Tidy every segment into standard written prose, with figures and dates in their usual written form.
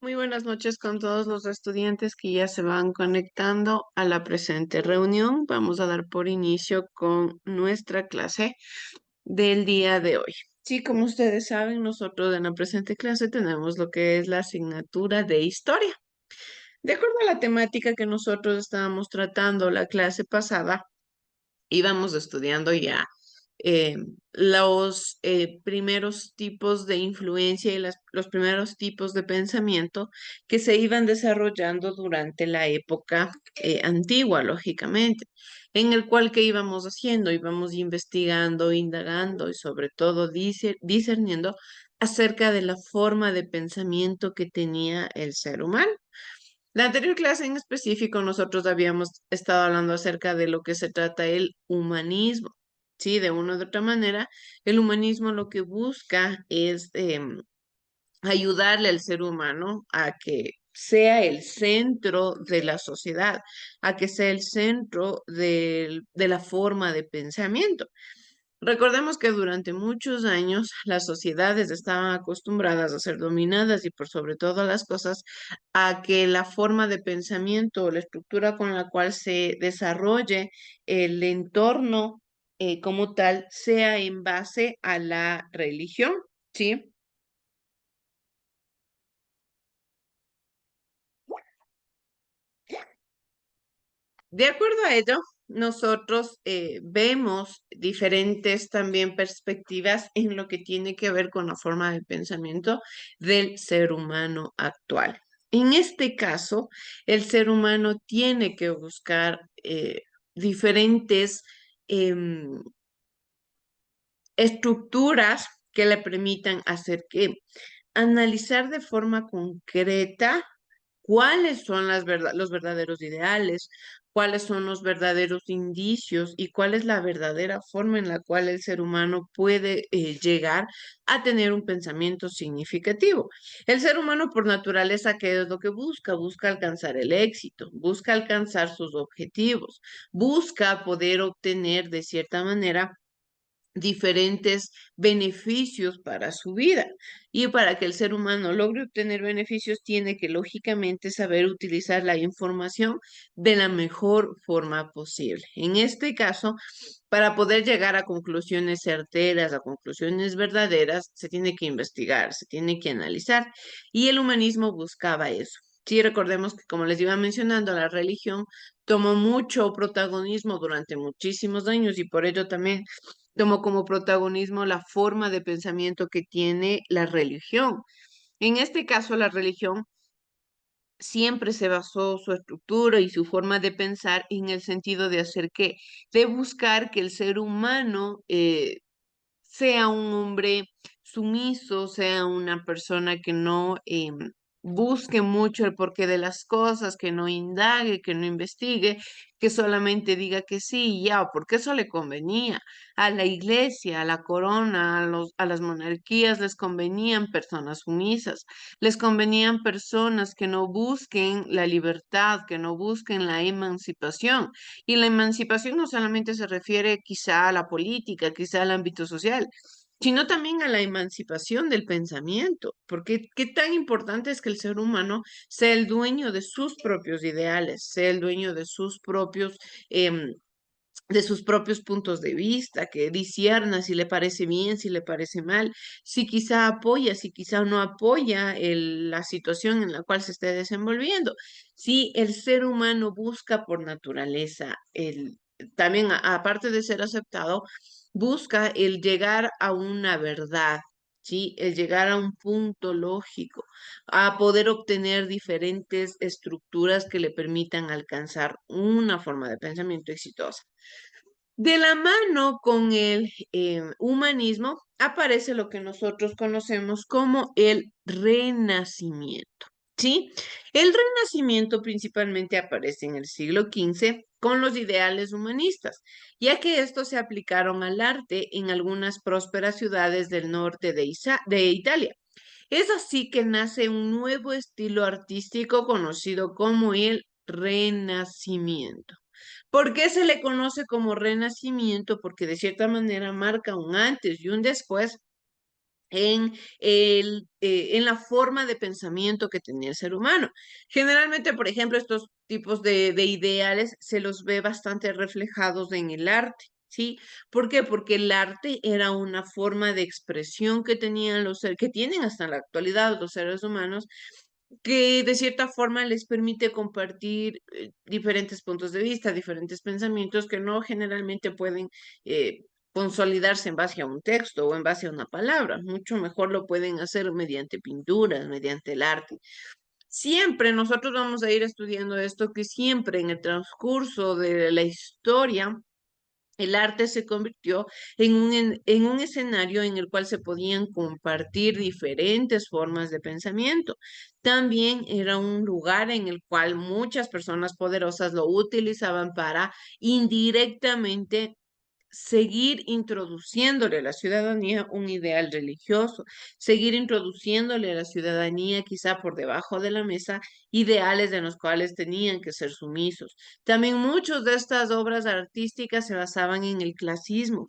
Muy buenas noches con todos los estudiantes que ya se van conectando a la presente reunión. Vamos a dar por inicio con nuestra clase del día de hoy. Sí, como ustedes saben, nosotros en la presente clase tenemos lo que es la asignatura de historia. De acuerdo a la temática que nosotros estábamos tratando la clase pasada, íbamos estudiando ya eh, los primeros tipos de influencia y los primeros tipos de pensamiento que se iban desarrollando durante la época antigua, lógicamente, en el cual que íbamos haciendo, íbamos investigando, indagando y sobre todo discerniendo acerca de la forma de pensamiento que tenía el ser humano. La anterior clase en específico, nosotros habíamos estado hablando acerca de lo que se trata el humanismo. Sí, de una u otra manera, el humanismo lo que busca es ayudarle al ser humano a que sea el centro de la sociedad, a que sea el centro de la forma de pensamiento. Recordemos que durante muchos años las sociedades estaban acostumbradas a ser dominadas y por sobre todas las cosas a que la forma de pensamiento o la estructura con la cual se desarrolle el entorno como tal sea en base a la religión, ¿sí? De acuerdo a ello, nosotros vemos diferentes también perspectivas en lo que tiene que ver con la forma de pensamiento del ser humano actual. En este caso, el ser humano tiene que buscar diferentes em, estructuras que le permitan hacer que analizar de forma concreta cuáles son los verdaderos ideales, cuáles son los verdaderos indicios y cuál es la verdadera forma en la cual el ser humano puede llegar a tener un pensamiento significativo. El ser humano por naturaleza, ¿qué es lo que busca? Busca alcanzar el éxito, busca alcanzar sus objetivos, busca poder obtener de cierta manera diferentes beneficios para su vida. Y para que el ser humano logre obtener beneficios, tiene que lógicamente saber utilizar la información de la mejor forma posible. En este caso, para poder llegar a conclusiones certeras, a conclusiones verdaderas, se tiene que investigar, se tiene que analizar. Y el humanismo buscaba eso. Sí, recordemos que, como les iba mencionando, la religión tomó mucho protagonismo durante muchísimos años y por ello también tomó como protagonismo la forma de pensamiento que tiene la religión. En este caso, la religión siempre se basó su estructura y su forma de pensar en el sentido de hacer qué, de buscar que el ser humano sea un hombre sumiso, sea una persona que no busque mucho el porqué de las cosas, que no indague, que no investigue, que solamente diga que sí y ya, porque eso le convenía. A la iglesia, a la corona, a las monarquías les convenían personas sumisas, les convenían personas que no busquen la libertad, que no busquen la emancipación. Y la emancipación no solamente se refiere quizá a la política, quizá al ámbito social, sino también a la emancipación del pensamiento, porque qué tan importante es que el ser humano sea el dueño de sus propios ideales, sea el dueño em, de sus propios puntos de vista, que discierna si le parece bien, si le parece mal, si quizá apoya, si quizá no apoya la situación en la cual se esté desenvolviendo. Si el ser humano busca por naturaleza también aparte de ser aceptado, busca el llegar a una verdad. Sí, el llegar a un punto lógico, a poder obtener diferentes estructuras que le permitan alcanzar una forma de pensamiento exitosa. De la mano con el humanismo aparece lo que nosotros conocemos como el renacimiento. ¿Sí? El renacimiento principalmente aparece en el siglo XV con los ideales humanistas, ya que estos se aplicaron al arte en algunas prósperas ciudades del norte de Italia. Es así que nace un nuevo estilo artístico conocido como el Renacimiento. ¿Por qué se le conoce como Renacimiento? Porque de cierta manera marca un antes y un después en la forma de pensamiento que tenía el ser humano. Generalmente, por ejemplo, estos tipos de ideales se los ve bastante reflejados en el arte. ¿Sí? ¿Por qué? Porque el arte era una forma de expresión que tenían que tienen hasta la actualidad los seres humanos, que de cierta forma les permite compartir diferentes puntos de vista, diferentes pensamientos que no generalmente pueden eh, consolidarse en base a un texto o en base a una palabra. Mucho mejor lo pueden hacer mediante pinturas, mediante el arte. Siempre nosotros vamos a ir estudiando esto, que siempre en el transcurso de la historia, el arte se convirtió en un escenario en el cual se podían compartir diferentes formas de pensamiento. También era un lugar en el cual muchas personas poderosas lo utilizaban para indirectamente seguir introduciéndole a la ciudadanía un ideal religioso, seguir introduciéndole a la ciudadanía quizá por debajo de la mesa ideales de los cuales tenían que ser sumisos. También muchas de estas obras artísticas se basaban en el clasismo,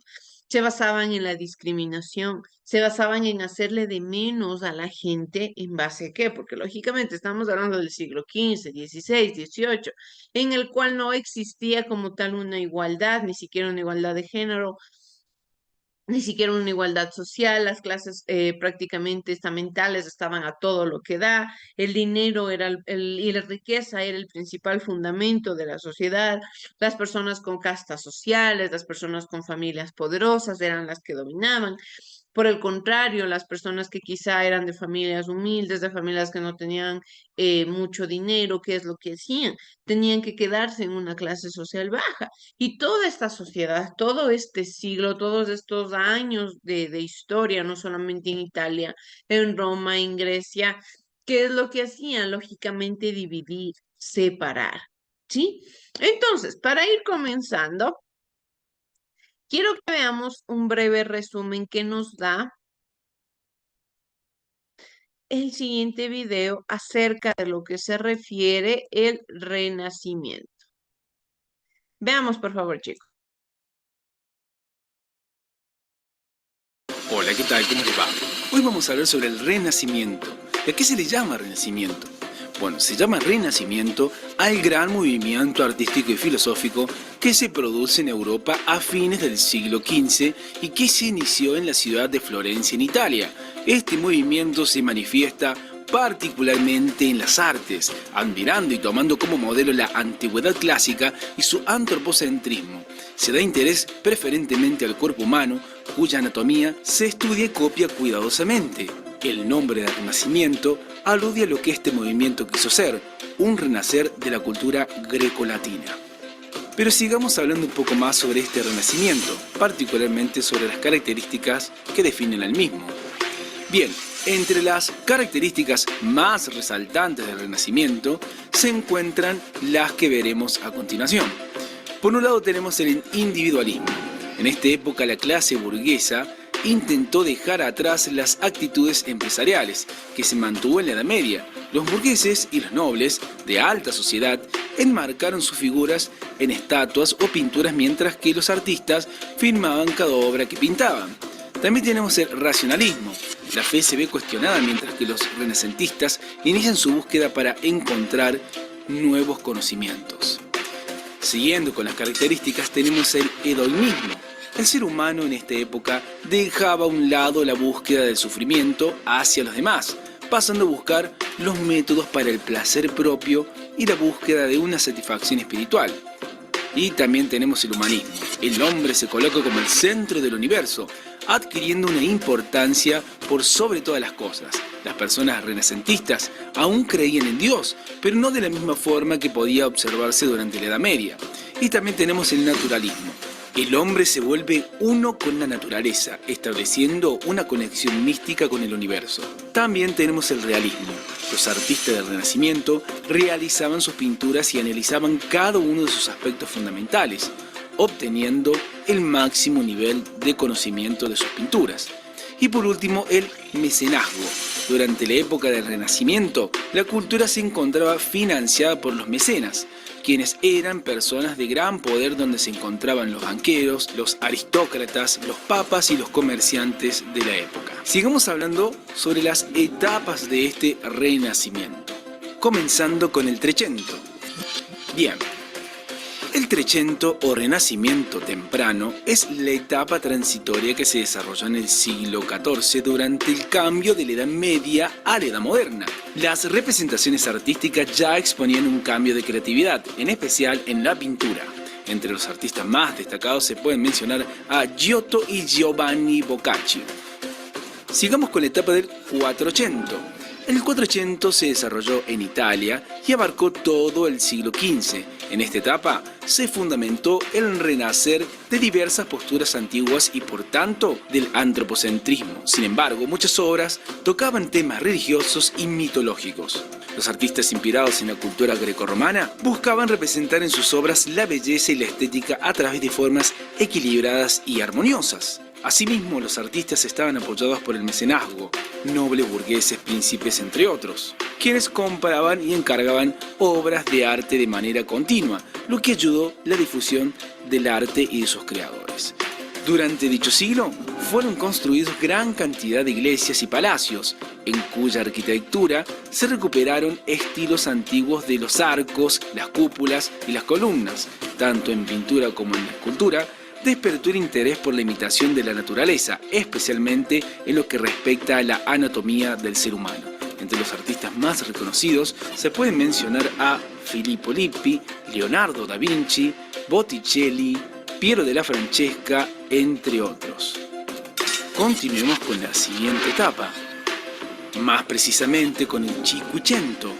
se basaban en la discriminación, se basaban en hacerle de menos a la gente en base a qué, porque lógicamente estamos hablando del siglo XV, XVI, XVIII, en el cual no existía como tal una igualdad, ni siquiera una igualdad de género, ni siquiera una igualdad social, las clases prácticamente estamentales estaban a todo lo que da, el dinero y la riqueza era el principal fundamento de la sociedad, las personas con castas sociales, las personas con familias poderosas eran las que dominaban. Por el contrario, las personas que quizá eran de familias humildes, de familias que no tenían mucho dinero, ¿qué es lo que hacían? Tenían que quedarse en una clase social baja. Y toda esta sociedad, todo este siglo, todos estos años de historia, no solamente en Italia, en Roma, en Grecia, ¿Qué es lo que hacían? Lógicamente dividir, separar, ¿sí? Entonces, para ir comenzando, quiero que veamos un breve resumen que nos da el siguiente video acerca de lo que se refiere el Renacimiento. Veamos, por favor, chicos. Hola, ¿qué tal? ¿Cómo les va? Hoy vamos a hablar sobre el Renacimiento. ¿Y a qué se le llama Renacimiento? Bueno, se llama Renacimiento al gran movimiento artístico y filosófico que se produce en Europa a fines del siglo XV y que se inició en la ciudad de Florencia, en Italia. Este movimiento se manifiesta particularmente en las artes, admirando y tomando como modelo la antigüedad clásica y su antropocentrismo. Se da interés preferentemente al cuerpo humano, cuya anatomía se estudia y copia cuidadosamente. El nombre de Renacimiento alude a lo que este movimiento quiso ser, un renacer de la cultura grecolatina. Pero sigamos hablando un poco más sobre este Renacimiento, particularmente sobre las características que definen al mismo. Bien, entre las características más resaltantes del Renacimiento se encuentran las que veremos a continuación. Por un lado tenemos el individualismo. En esta época la clase burguesa intentó dejar atrás las actitudes empresariales que se mantuvo en la Edad Media. Los burgueses y los nobles de alta sociedad enmarcaron sus figuras en estatuas o pinturas, mientras que los artistas firmaban cada obra que pintaban. También tenemos el racionalismo. La fe se ve cuestionada mientras que los renacentistas inician su búsqueda para encontrar nuevos conocimientos. Siguiendo con las características tenemos el hedonismo. El ser humano en esta época dejaba a un lado la búsqueda del sufrimiento hacia los demás, pasando a buscar los métodos para el placer propio y la búsqueda de una satisfacción espiritual. Y también tenemos el humanismo. El hombre se coloca como el centro del universo, adquiriendo una importancia por sobre todas las cosas. Las personas renacentistas aún creían en Dios, pero no de la misma forma que podía observarse durante la Edad Media. Y también tenemos el naturalismo. El hombre se vuelve uno con la naturaleza, estableciendo una conexión mística con el universo. También tenemos el realismo. Los artistas del Renacimiento realizaban sus pinturas y analizaban cada uno de sus aspectos fundamentales, obteniendo el máximo nivel de conocimiento de sus pinturas. Y por último, el mecenazgo. Durante la época del Renacimiento, la cultura se encontraba financiada por los mecenas, quienes eran personas de gran poder donde se encontraban los banqueros, los aristócratas, los papas y los comerciantes de la época. Sigamos hablando sobre las etapas de este Renacimiento, comenzando con el Trecento. Bien. El Trecento o Renacimiento temprano es la etapa transitoria que se desarrolló en el siglo XIV durante el cambio de la Edad Media a la Edad Moderna. Las representaciones artísticas ya exponían un cambio de creatividad, en especial en la pintura. Entre los artistas más destacados se pueden mencionar a Giotto y Giovanni Boccaccio. Sigamos con la etapa del Quattrocento. El Quattrocento se desarrolló en Italia y abarcó todo el siglo XV. En esta etapa se fundamentó el renacer de diversas posturas antiguas y por tanto del antropocentrismo. Sin embargo, muchas obras tocaban temas religiosos y mitológicos. Los artistas inspirados en la cultura grecorromana buscaban representar en sus obras la belleza y la estética a través de formas equilibradas y armoniosas. Asimismo, los artistas estaban apoyados por el mecenazgo, nobles, burgueses, príncipes, entre otros, quienes compraban y encargaban obras de arte de manera continua, lo que ayudó la difusión del arte y de sus creadores. Durante dicho siglo, fueron construidos gran cantidad de iglesias y palacios, en cuya arquitectura se recuperaron estilos antiguos de los arcos, las cúpulas y las columnas, tanto en pintura como en escultura. Despertó el interés por la imitación de la naturaleza, especialmente en lo que respecta a la anatomía del ser humano. Entre los artistas más reconocidos se pueden mencionar a Filippo Lippi, Leonardo da Vinci, Botticelli, Piero della Francesca, entre otros. Continuemos con la siguiente etapa, más precisamente con el Cinquecento.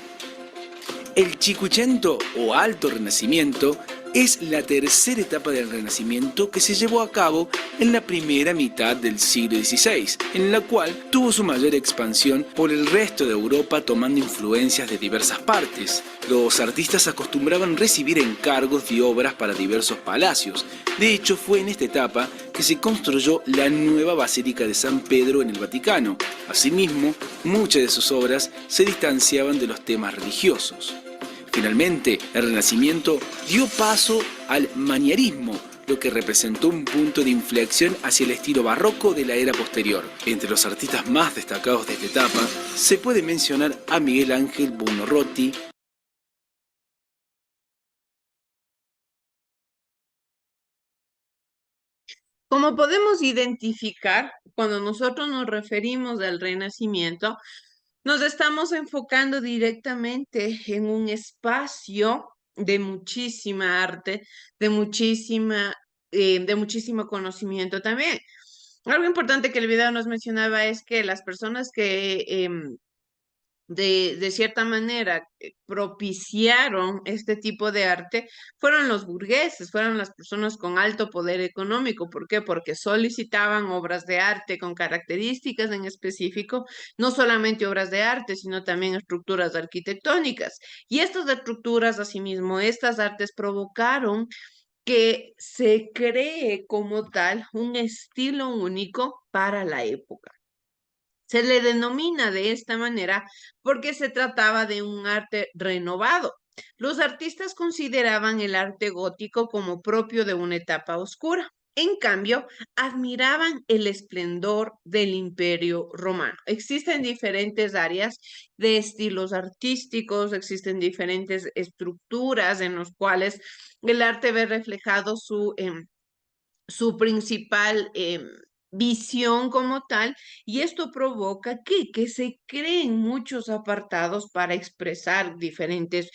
El Cinquecento o Alto Renacimiento Es la tercera etapa del Renacimiento que se llevó a cabo en la primera mitad del siglo XVI, en la cual tuvo su mayor expansión por el resto de Europa tomando influencias de diversas partes. Los artistas acostumbraban recibir encargos de obras para diversos palacios. De hecho, fue en esta etapa que se construyó la nueva Basílica de San Pedro en el Vaticano. Asimismo, muchas de sus obras se distanciaban de los temas religiosos. Finalmente, el Renacimiento dio paso al manierismo, lo que representó un punto de inflexión hacia el estilo barroco de la era posterior. Entre los artistas más destacados de esta etapa, se puede mencionar a Miguel Ángel Buonarroti, Como podemos identificar, cuando nosotros nos referimos al Renacimiento, nos estamos enfocando directamente en un espacio de muchísima arte, de de muchísimo conocimiento también. Algo importante que el video nos mencionaba es que las personas que de cierta manera propiciaron este tipo de arte fueron los burgueses, fueron las personas con alto poder económico. ¿Por qué? Porque solicitaban obras de arte con características en específico, no solamente obras de arte, sino también estructuras arquitectónicas. Y estas estructuras, asimismo, estas artes provocaron que se cree como tal un estilo único para la época. Se le denomina de esta manera porque se trataba de un arte renovado. Los artistas consideraban el arte gótico como propio de una etapa oscura. En cambio, admiraban el esplendor del Imperio Romano. Existen diferentes áreas de estilos artísticos, existen diferentes estructuras en las cuales el arte ve reflejado su principal visión como tal, y esto provoca que se creen muchos apartados para expresar diferentes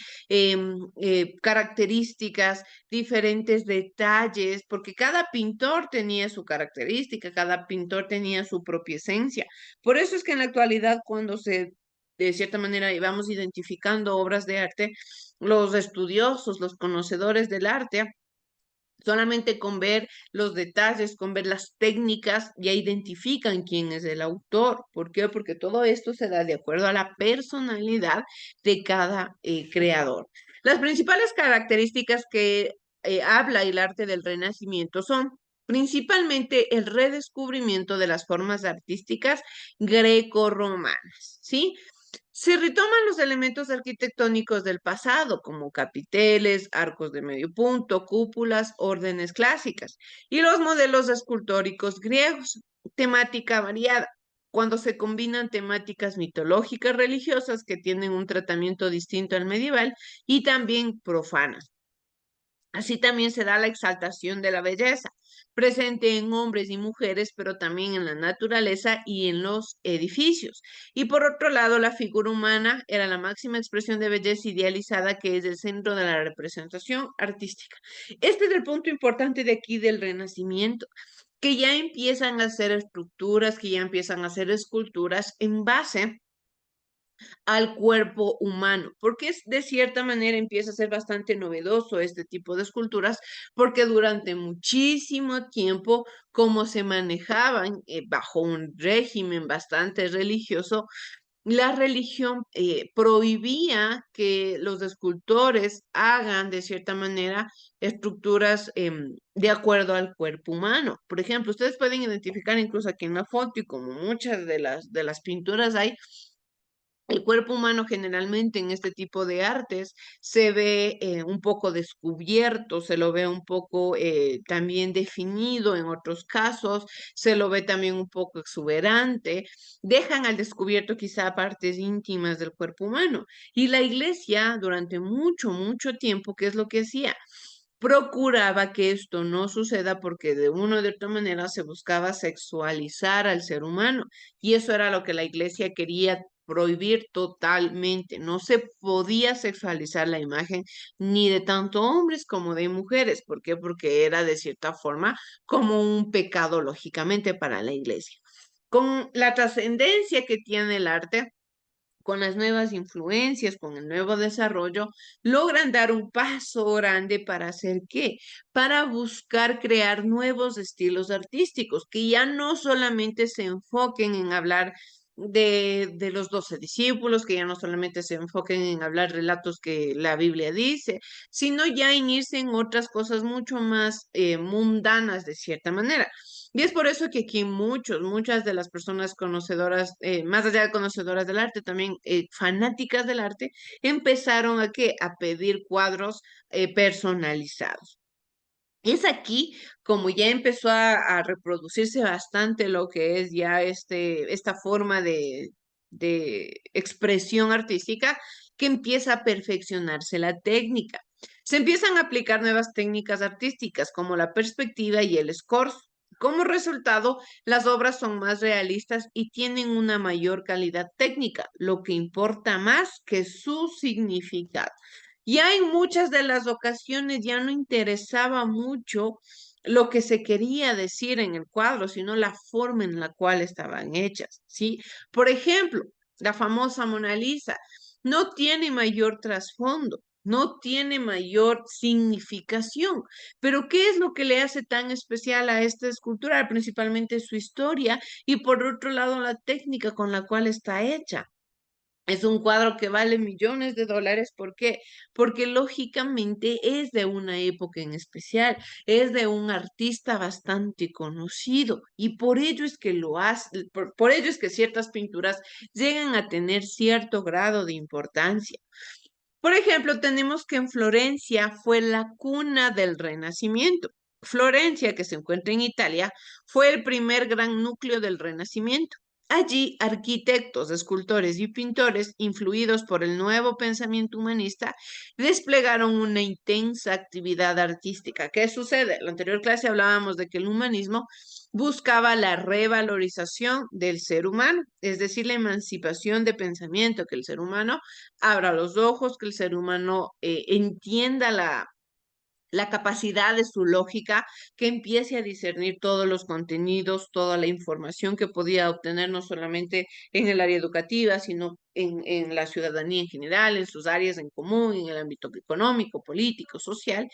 características, diferentes detalles, porque cada pintor tenía su característica, cada pintor tenía su propia esencia. Por eso es que en la actualidad, cuando de cierta manera vamos identificando obras de arte, los estudiosos, los conocedores del arte, solamente con ver los detalles, con ver las técnicas, ya identifican quién es el autor. ¿Por qué? Porque todo esto se da de acuerdo a la personalidad de cada creador. Las principales características que habla el arte del Renacimiento son principalmente el redescubrimiento de las formas artísticas greco-romanas, ¿sí? Se retoman los elementos arquitectónicos del pasado, como capiteles, arcos de medio punto, cúpulas, órdenes clásicas, y los modelos escultóricos griegos, temática variada, cuando se combinan temáticas mitológicas religiosas que tienen un tratamiento distinto al medieval y también profanas. Así también se da la exaltación de la belleza, presente en hombres y mujeres, pero también en la naturaleza y en los edificios. Y por otro lado, la figura humana era la máxima expresión de belleza idealizada que es el centro de la representación artística. Este es el punto importante de aquí del Renacimiento, que ya empiezan a hacer estructuras, que ya empiezan a hacer esculturas en base al cuerpo humano, porque es, de cierta manera empieza a ser bastante novedoso este tipo de esculturas, porque durante muchísimo tiempo, como se manejaban bajo un régimen bastante religioso, la religión prohibía que los escultores hagan de cierta manera estructuras de acuerdo al cuerpo humano. Por ejemplo, ustedes pueden identificar incluso aquí en la foto y como muchas de las pinturas hay, el cuerpo humano generalmente en este tipo de artes se ve un poco descubierto, se lo ve un poco también definido en otros casos, se lo ve también un poco exuberante, dejan al descubierto quizá partes íntimas del cuerpo humano. Y la iglesia durante mucho, mucho tiempo, ¿qué es lo que hacía? Procuraba que esto no suceda porque de una u otra manera se buscaba sexualizar al ser humano y eso era lo que la iglesia quería prohibir totalmente. No se podía sexualizar la imagen ni de tanto hombres como de mujeres. ¿Por qué? Porque era de cierta forma como un pecado lógicamente para la iglesia. Con la trascendencia que tiene el arte, con las nuevas influencias, con el nuevo desarrollo, logran dar un paso grande para hacer qué? Para buscar crear nuevos estilos artísticos que ya no solamente se enfoquen en hablar de los 12 discípulos, que ya no solamente se enfoquen en hablar relatos que la Biblia dice, sino ya en irse en otras cosas mucho más mundanas de cierta manera. Y es por eso que aquí muchas de las personas conocedoras, más allá de conocedoras del arte, también fanáticas del arte, empezaron a qué? A pedir cuadros personalizados. Es aquí como ya empezó a reproducirse bastante lo que es ya esta forma de expresión artística que empieza a perfeccionarse la técnica. Se empiezan a aplicar nuevas técnicas artísticas como la perspectiva y el escorzo. Como resultado, las obras son más realistas y tienen una mayor calidad técnica, lo que importa más que su significado. Ya en muchas de las ocasiones ya no interesaba mucho lo que se quería decir en el cuadro, sino la forma en la cual estaban hechas, ¿sí? Por ejemplo, la famosa Mona Lisa no tiene mayor trasfondo, no tiene mayor significación, pero ¿qué es lo que le hace tan especial a esta escultura? Principalmente su historia y por otro lado la técnica con la cual está hecha. Es un cuadro que vale millones de dólares. ¿Por qué? Porque lógicamente es de una época en especial, es de un artista bastante conocido y por ello es que lo hace, por ello es que ciertas pinturas llegan a tener cierto grado de importancia. Por ejemplo, tenemos que en Florencia fue la cuna del Renacimiento. Florencia, que se encuentra en Italia, fue el primer gran núcleo del Renacimiento. Allí, arquitectos, escultores y pintores, influidos por el nuevo pensamiento humanista, desplegaron una intensa actividad artística. ¿Qué sucede? En la anterior clase hablábamos de que el humanismo buscaba la revalorización del ser humano, es decir, la emancipación de pensamiento, que el ser humano abra los ojos, que el ser humano entienda la capacidad de su lógica, que empiece a discernir todos los contenidos, toda la información que podía obtener, no solamente en el área educativa, sino en la ciudadanía en general, en sus áreas en común, en el ámbito económico, político, social,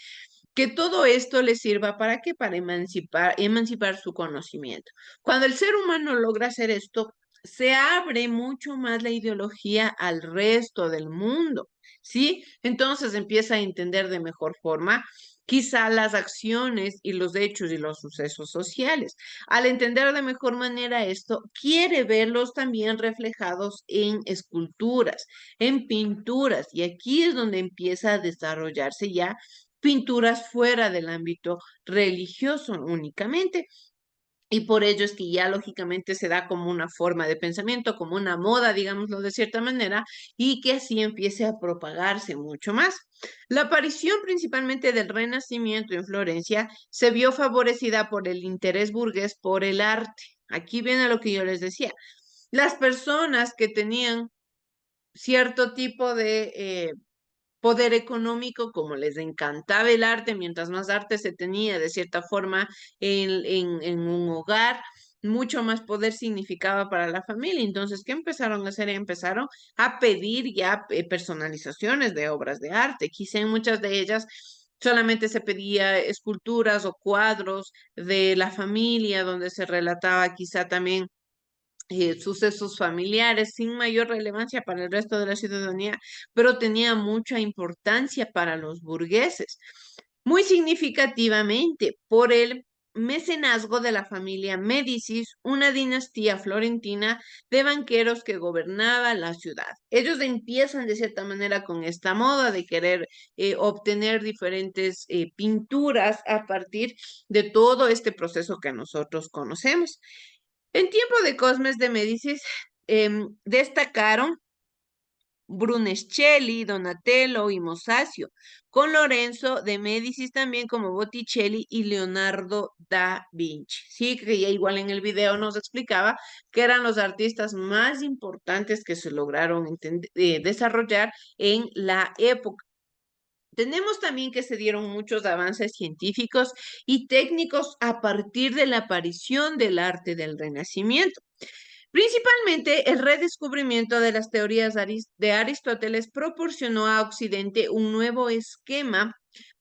que todo esto le sirva para qué, para emancipar su conocimiento. Cuando el ser humano logra hacer esto, se abre mucho más la ideología al resto del mundo, ¿sí? Entonces empieza a entender de mejor forma quizá las acciones y los hechos y los sucesos sociales. Al entender de mejor manera esto, quiere verlos también reflejados en esculturas, en pinturas, y aquí es donde empieza a desarrollarse ya pinturas fuera del ámbito religioso únicamente. Y por ello es que ya lógicamente se da como una forma de pensamiento, como una moda, digámoslo de cierta manera, y que así empiece a propagarse mucho más. La aparición principalmente del Renacimiento en Florencia se vio favorecida por el interés burgués por el arte. Aquí viene lo que yo les decía. Las personas que tenían cierto tipo de poder económico, como les encantaba el arte, mientras más arte se tenía de cierta forma en un hogar, mucho más poder significaba para la familia. Entonces, ¿qué empezaron a hacer? Empezaron a pedir ya personalizaciones de obras de arte. Quizá en muchas de ellas solamente se pedía esculturas o cuadros de la familia, donde se relataba quizá también sucesos familiares sin mayor relevancia para el resto de la ciudadanía, pero tenía mucha importancia para los burgueses, muy significativamente por el mecenazgo de la familia Médicis, una dinastía florentina de banqueros que gobernaba la ciudad. Ellos empiezan de cierta manera con esta moda de querer obtener diferentes pinturas a partir de todo este proceso que nosotros conocemos. En tiempo de Cosmes de Médicis destacaron Brunelleschi, Donatello y Mosaccio, con Lorenzo de Médicis también como Botticelli y Leonardo da Vinci. Sí, que ya igual en el video nos explicaba que eran los artistas más importantes que se lograron desarrollar en la época. Tenemos también que se dieron muchos avances científicos y técnicos a partir de la aparición del arte del Renacimiento. Principalmente, el redescubrimiento de las teorías de Aristóteles proporcionó a Occidente un nuevo esquema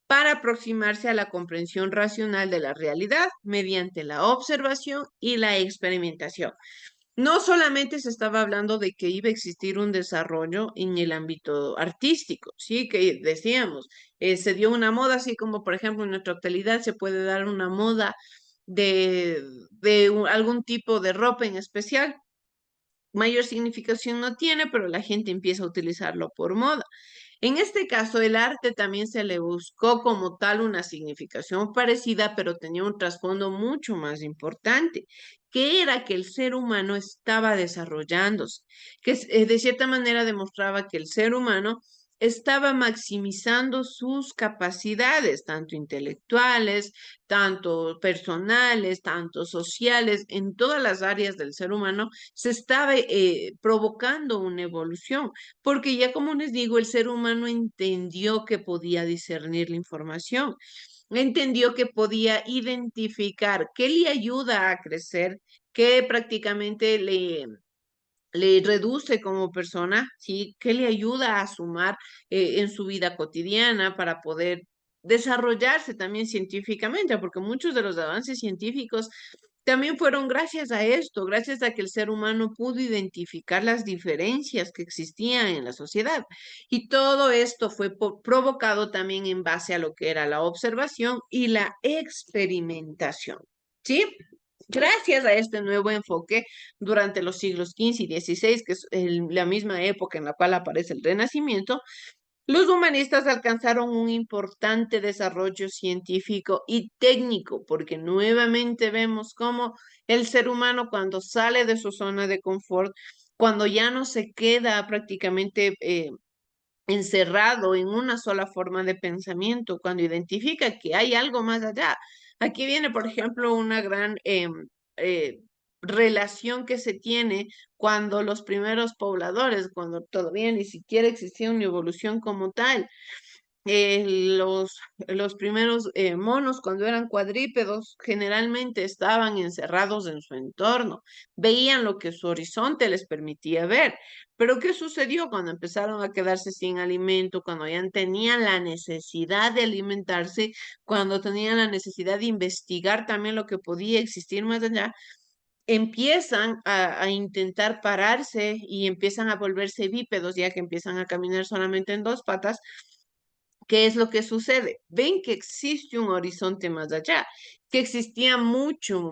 para aproximarse a la comprensión racional de la realidad mediante la observación y la experimentación. No solamente se estaba hablando de que iba a existir un desarrollo en el ámbito artístico, sí, que decíamos, se dio una moda, así como por ejemplo en nuestra actualidad se puede dar una moda de algún tipo de ropa en especial. Mayor significación no tiene, pero la gente empieza a utilizarlo por moda. En este caso, el arte también se le buscó como tal una significación parecida, pero tenía un trasfondo mucho más importante, que era que el ser humano estaba desarrollándose, que de cierta manera demostraba que el ser humano estaba maximizando sus capacidades, tanto intelectuales, tanto personales, tanto sociales, en todas las áreas del ser humano, se estaba provocando una evolución porque ya como les digo, el ser humano entendió que podía discernir la información, entendió que podía identificar qué le ayuda a crecer, qué prácticamente le reduce como persona, ¿sí? ¿Qué le ayuda a sumar en su vida cotidiana para poder desarrollarse también científicamente? Porque muchos de los avances científicos también fueron gracias a esto, gracias a que el ser humano pudo identificar las diferencias que existían en la sociedad. Y todo esto fue provocado también en base a lo que era la observación y la experimentación. ¿Sí? Gracias a este nuevo enfoque, durante los siglos XV y XVI, que es la misma época en la cual aparece el Renacimiento, los humanistas alcanzaron un importante desarrollo científico y técnico, porque nuevamente vemos cómo el ser humano cuando sale de su zona de confort, cuando ya no se queda prácticamente encerrado en una sola forma de pensamiento, cuando identifica que hay algo más allá. Aquí viene, por ejemplo, una gran eh, relación que se tiene cuando los primeros pobladores, cuando todavía ni siquiera existía una evolución como tal, eh, los, los primeros monos, cuando eran cuadrípedos, generalmente estaban encerrados en su entorno, veían lo que su horizonte les permitía ver. Pero ¿qué sucedió cuando empezaron a quedarse sin alimento, cuando ya tenían la necesidad de alimentarse, cuando tenían la necesidad de investigar también lo que podía existir más allá? Empiezan a intentar pararse y empiezan a volverse bípedos, ya que empiezan a caminar solamente en dos patas. ¿Qué es lo que sucede? Ven que existe un horizonte más allá, que existía mucho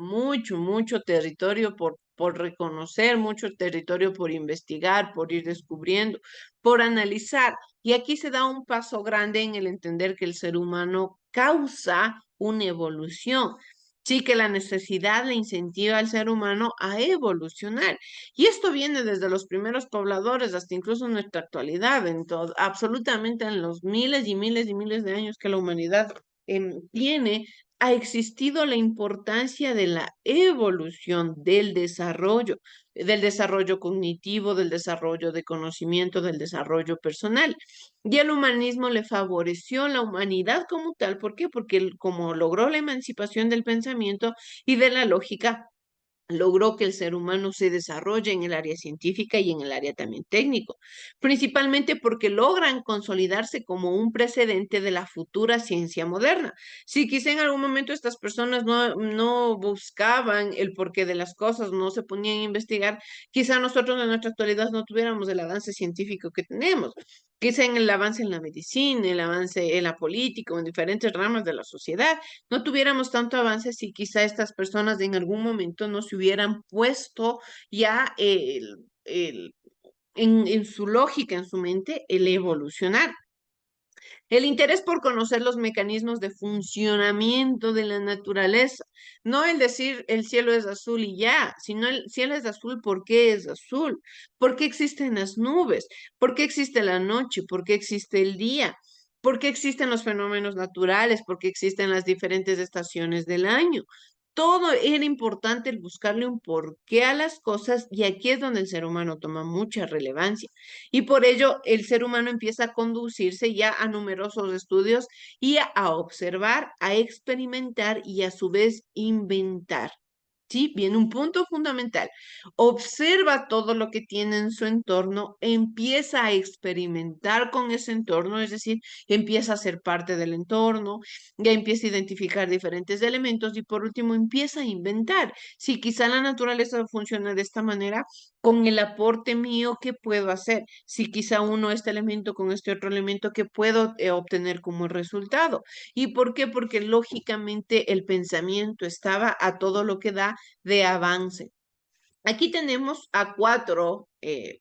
territorio por reconocer, mucho territorio por investigar, por ir descubriendo, por analizar. Y aquí se da un paso grande en el entender que el ser humano causa una evolución. Sí que la necesidad le incentiva al ser humano a evolucionar. Y esto viene desde los primeros pobladores hasta incluso nuestra actualidad, en todo, absolutamente en los miles y miles y miles de años que la humanidad tiene, ha existido la importancia de la evolución, del desarrollo cognitivo, del desarrollo de conocimiento, del desarrollo personal. Y el humanismo le favoreció la humanidad como tal. ¿Por qué? Porque como logró la emancipación del pensamiento y de la lógica, logró que el ser humano se desarrolle en el área científica y en el área también técnico, principalmente porque logran consolidarse como un precedente de la futura ciencia moderna. Si quizá en algún momento estas personas no buscaban el porqué de las cosas, no se ponían a investigar, quizá nosotros en nuestra actualidad no tuviéramos el avance científico que tenemos. Quizá en el avance en la medicina, el avance en la política o en diferentes ramas de la sociedad, no tuviéramos tanto avance si quizá estas personas en algún momento no se hubieran puesto ya en su lógica, en su mente, el evolucionar. El interés por conocer los mecanismos de funcionamiento de la naturaleza, no el decir el cielo es azul y ya, sino el cielo es azul, ¿por qué es azul? ¿Por qué existen las nubes? ¿Por qué existe la noche? ¿Por qué existe el día? ¿Por qué existen los fenómenos naturales? ¿Por qué existen las diferentes estaciones del año? Todo era importante el buscarle un porqué a las cosas y aquí es donde el ser humano toma mucha relevancia. Y por ello el ser humano empieza a conducirse ya a numerosos estudios y a observar, a experimentar y a su vez inventar. Sí, viene un punto fundamental. Observa todo lo que tiene en su entorno, empieza a experimentar con ese entorno, es decir, empieza a ser parte del entorno, ya empieza a identificar diferentes elementos y por último empieza a inventar. Si quizá la naturaleza funciona de esta manera, con el aporte mío, ¿qué puedo hacer? Si quizá uno este elemento con este otro elemento, ¿qué puedo obtener como resultado? ¿Y por qué? Porque lógicamente el pensamiento estaba a todo lo que da de avance. Aquí tenemos a cuatro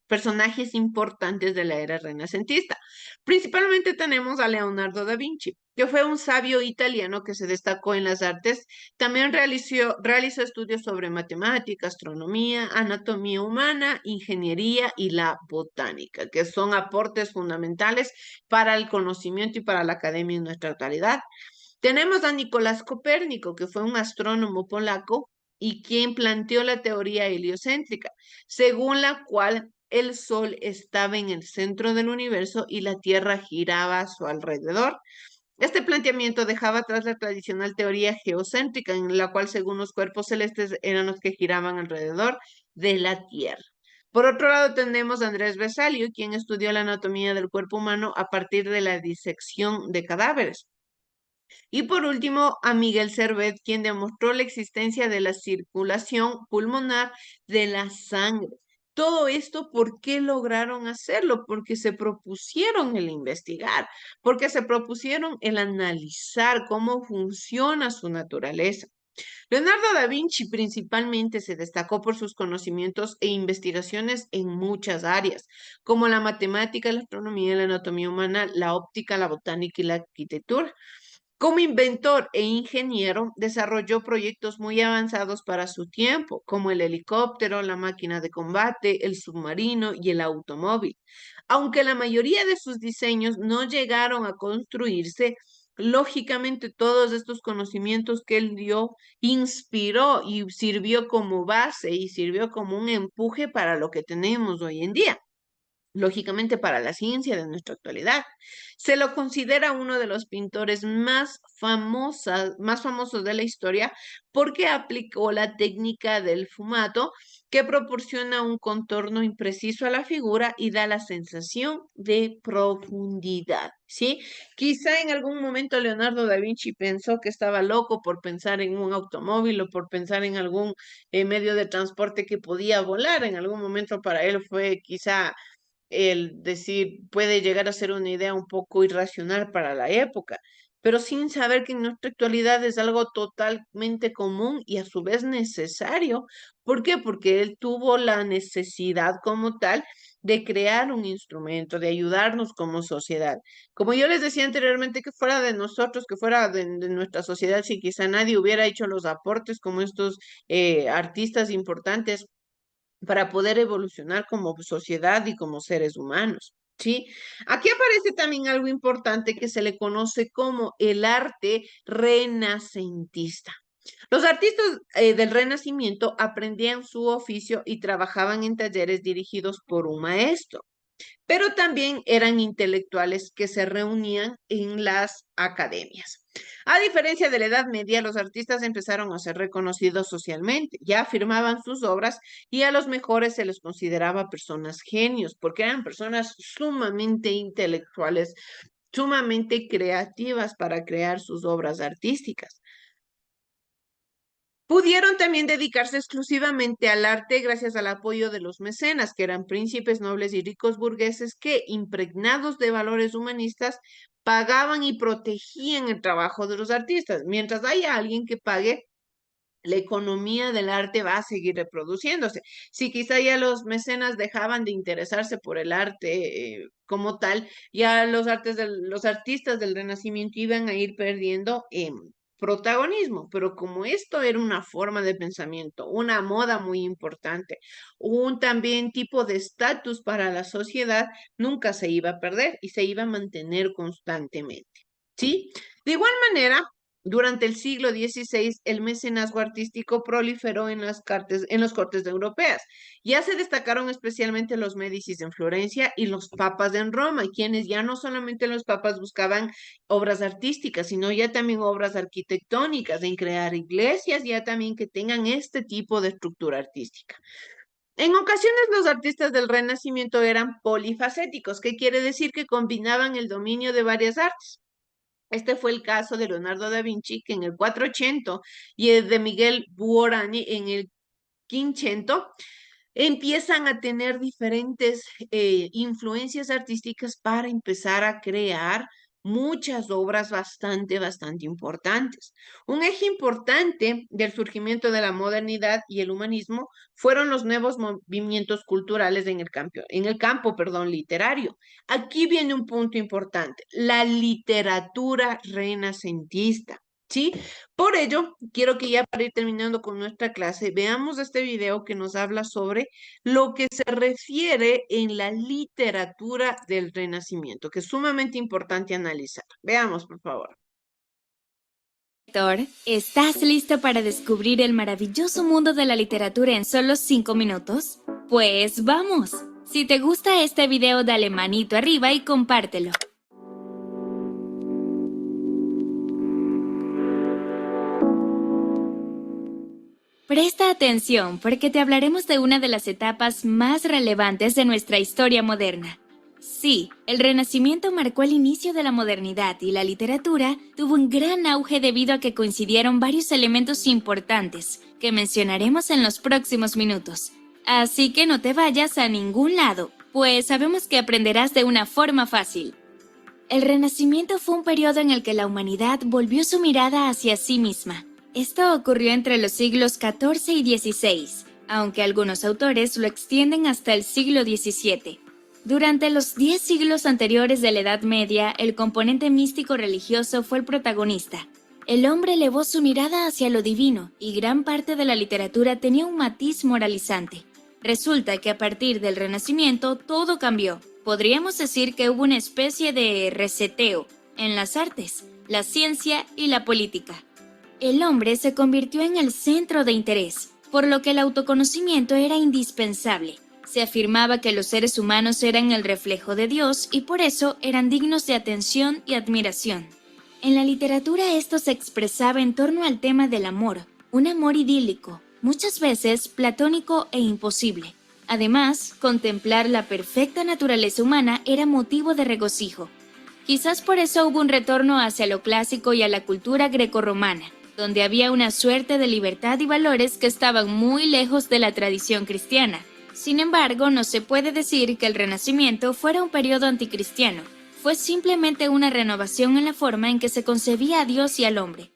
personajes importantes de la era renacentista. Principalmente tenemos a Leonardo da Vinci, que fue un sabio italiano que se destacó en las artes. También realizó estudios sobre matemática, astronomía, anatomía humana, ingeniería y la botánica, que son aportes fundamentales para el conocimiento y para la academia en nuestra actualidad. Tenemos a Nicolás Copérnico, que fue un astrónomo polaco y quien planteó la teoría heliocéntrica, según la cual el Sol estaba en el centro del universo y la Tierra giraba a su alrededor. Este planteamiento dejaba atrás la tradicional teoría geocéntrica, en la cual, según los cuerpos celestes, eran los que giraban alrededor de la Tierra. Por otro lado, tenemos a Andrés Vesalio, quien estudió la anatomía del cuerpo humano a partir de la disección de cadáveres. Y por último, a Miguel Servet, quien demostró la existencia de la circulación pulmonar de la sangre. Todo esto, ¿por qué lograron hacerlo? Porque se propusieron el investigar, porque se propusieron el analizar cómo funciona su naturaleza. Leonardo da Vinci principalmente se destacó por sus conocimientos e investigaciones en muchas áreas, como la matemática, la astronomía, la anatomía humana, la óptica, la botánica y la arquitectura. Como inventor e ingeniero, desarrolló proyectos muy avanzados para su tiempo, como el helicóptero, la máquina de combate, el submarino y el automóvil. Aunque la mayoría de sus diseños no llegaron a construirse, lógicamente todos estos conocimientos que él dio inspiró y sirvió como base y sirvió como un empuje para lo que tenemos hoy en día, lógicamente para la ciencia de nuestra actualidad. Se lo considera uno de los pintores más famosos de la historia porque aplicó la técnica del fumato, que proporciona un contorno impreciso a la figura y da la sensación de profundidad, ¿sí? Quizá en algún momento Leonardo da Vinci pensó que estaba loco por pensar en un automóvil o por pensar en algún medio de transporte que podía volar. En algún momento para él fue quizá el decir, puede llegar a ser una idea un poco irracional para la época, pero sin saber que en nuestra actualidad es algo totalmente común y a su vez necesario. ¿Por qué? Porque él tuvo la necesidad como tal de crear un instrumento, de ayudarnos como sociedad. Como yo les decía anteriormente, que fuera de nosotros, que fuera de nuestra sociedad, si quizá nadie hubiera hecho los aportes como estos artistas importantes para poder evolucionar como sociedad y como seres humanos. ¿Sí? Aquí aparece también algo importante que se le conoce como el arte renacentista. Los artistas del Renacimiento aprendían su oficio y trabajaban en talleres dirigidos por un maestro, pero también eran intelectuales que se reunían en las academias. A diferencia de la Edad Media, los artistas empezaron a ser reconocidos socialmente, ya firmaban sus obras y a los mejores se les consideraba personas genios, porque eran personas sumamente intelectuales, sumamente creativas para crear sus obras artísticas. Pudieron también dedicarse exclusivamente al arte gracias al apoyo de los mecenas, que eran príncipes, nobles y ricos burgueses que, impregnados de valores humanistas, pagaban y protegían el trabajo de los artistas. Mientras haya alguien que pague, la economía del arte va a seguir reproduciéndose. Si quizá ya los mecenas dejaban de interesarse por el arte como tal, ya los artistas del Renacimiento iban a ir perdiendo protagonismo, pero como esto era una forma de pensamiento, una moda muy importante, un también tipo de estatus para la sociedad, nunca se iba a perder y se iba a mantener constantemente. ¿Sí? De igual manera, Durante el siglo XVI, el mecenazgo artístico proliferó en los cortes europeas. Ya se destacaron especialmente los Médicis en Florencia y los papas en Roma, quienes ya no solamente los papas buscaban obras artísticas, sino ya también obras arquitectónicas, en crear iglesias, ya también que tengan este tipo de estructura artística. En ocasiones los artistas del Renacimiento eran polifacéticos, que quiere decir que combinaban el dominio de varias artes. Este fue el caso de Leonardo da Vinci, que en el 400, y el de Miguel Buorani en el 500, empiezan a tener diferentes influencias artísticas para empezar a crear muchas obras bastante importantes. Un eje importante del surgimiento de la modernidad y el humanismo fueron los nuevos movimientos culturales en el campo, literario. Aquí viene un punto importante, la literatura renacentista. ¿Sí? Por ello, quiero que ya para ir terminando con nuestra clase, veamos este video que nos habla sobre lo que se refiere en la literatura del Renacimiento, que es sumamente importante analizar. Veamos, por favor. ¿Estás listo para descubrir el maravilloso mundo de la literatura en solo 5 minutos? Pues vamos. Si te gusta este video, dale manito arriba y compártelo. Presta atención porque te hablaremos de una de las etapas más relevantes de nuestra historia moderna. Sí, el Renacimiento marcó el inicio de la modernidad y la literatura tuvo un gran auge debido a que coincidieron varios elementos importantes que mencionaremos en los próximos minutos. Así que no te vayas a ningún lado, pues sabemos que aprenderás de una forma fácil. El Renacimiento fue un periodo en el que la humanidad volvió su mirada hacia sí misma. Esto ocurrió entre los siglos XIV y XVI, aunque algunos autores lo extienden hasta el siglo XVII. Durante los 10 siglos anteriores de la Edad Media, el componente místico religioso fue el protagonista. El hombre elevó su mirada hacia lo divino y gran parte de la literatura tenía un matiz moralizante. Resulta que a partir del Renacimiento todo cambió. Podríamos decir que hubo una especie de reseteo en las artes, la ciencia y la política. El hombre se convirtió en el centro de interés, por lo que el autoconocimiento era indispensable. Se afirmaba que los seres humanos eran el reflejo de Dios y por eso eran dignos de atención y admiración. En la literatura esto se expresaba en torno al tema del amor, un amor idílico, muchas veces platónico e imposible. Además, contemplar la perfecta naturaleza humana era motivo de regocijo. Quizás por eso hubo un retorno hacia lo clásico y a la cultura grecorromana, donde había una suerte de libertad y valores que estaban muy lejos de la tradición cristiana. Sin embargo, no se puede decir que el Renacimiento fuera un periodo anticristiano. Fue simplemente una renovación en la forma en que se concebía a Dios y al hombre.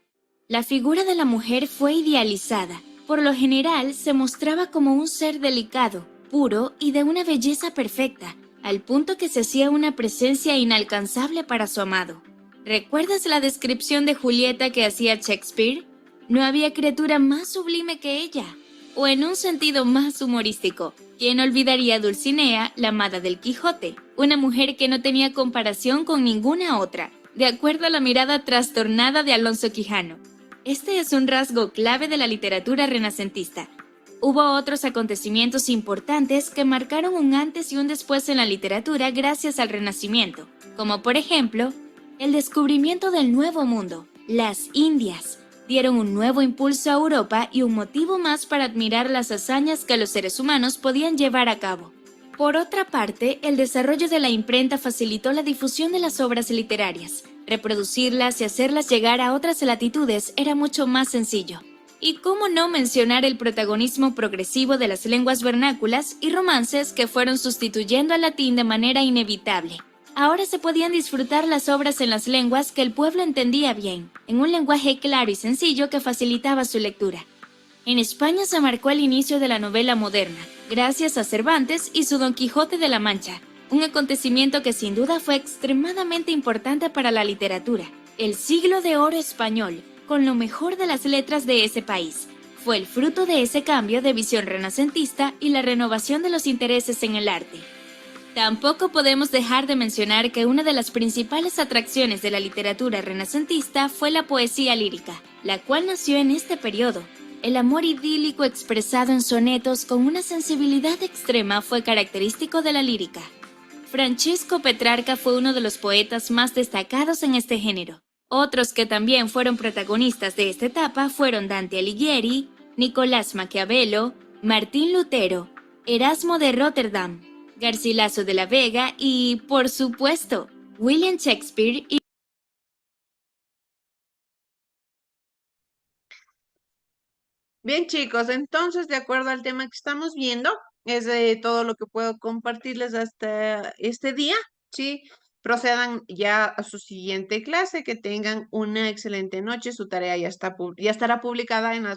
La figura de la mujer fue idealizada. Por lo general, se mostraba como un ser delicado, puro y de una belleza perfecta, al punto que se hacía una presencia inalcanzable para su amado. ¿Recuerdas la descripción de Julieta que hacía Shakespeare? No había criatura más sublime que ella. O en un sentido más humorístico, ¿quién olvidaría a Dulcinea, la amada del Quijote? Una mujer que no tenía comparación con ninguna otra, de acuerdo a la mirada trastornada de Alonso Quijano. Este es un rasgo clave de la literatura renacentista. Hubo otros acontecimientos importantes que marcaron un antes y un después en la literatura gracias al Renacimiento, como por ejemplo, el descubrimiento del Nuevo Mundo, las Indias, dieron un nuevo impulso a Europa y un motivo más para admirar las hazañas que los seres humanos podían llevar a cabo. Por otra parte, el desarrollo de la imprenta facilitó la difusión de las obras literarias. Reproducirlas y hacerlas llegar a otras latitudes era mucho más sencillo. Y cómo no mencionar el protagonismo progresivo de las lenguas vernáculas y romances que fueron sustituyendo al latín de manera inevitable. Ahora se podían disfrutar las obras en las lenguas que el pueblo entendía bien, en un lenguaje claro y sencillo que facilitaba su lectura. En España se marcó el inicio de la novela moderna, gracias a Cervantes y su Don Quijote de la Mancha, un acontecimiento que sin duda fue extremadamente importante para la literatura. El siglo de oro español, con lo mejor de las letras de ese país, fue el fruto de ese cambio de visión renacentista y la renovación de los intereses en el arte. Tampoco podemos dejar de mencionar que una de las principales atracciones de la literatura renacentista fue la poesía lírica, la cual nació en este periodo. El amor idílico expresado en sonetos con una sensibilidad extrema fue característico de la lírica. Francesco Petrarca fue uno de los poetas más destacados en este género. Otros que también fueron protagonistas de esta etapa fueron Dante Alighieri, Nicolás Maquiavelo, Martín Lutero, Erasmo de Rotterdam, Garcilaso de la Vega y, por supuesto, William Shakespeare y... Bien, chicos, entonces, de acuerdo al tema que estamos viendo, es todo lo que puedo compartirles hasta este día, ¿sí? Procedan ya a su siguiente clase, que tengan una excelente noche, su tarea ya estará publicada en las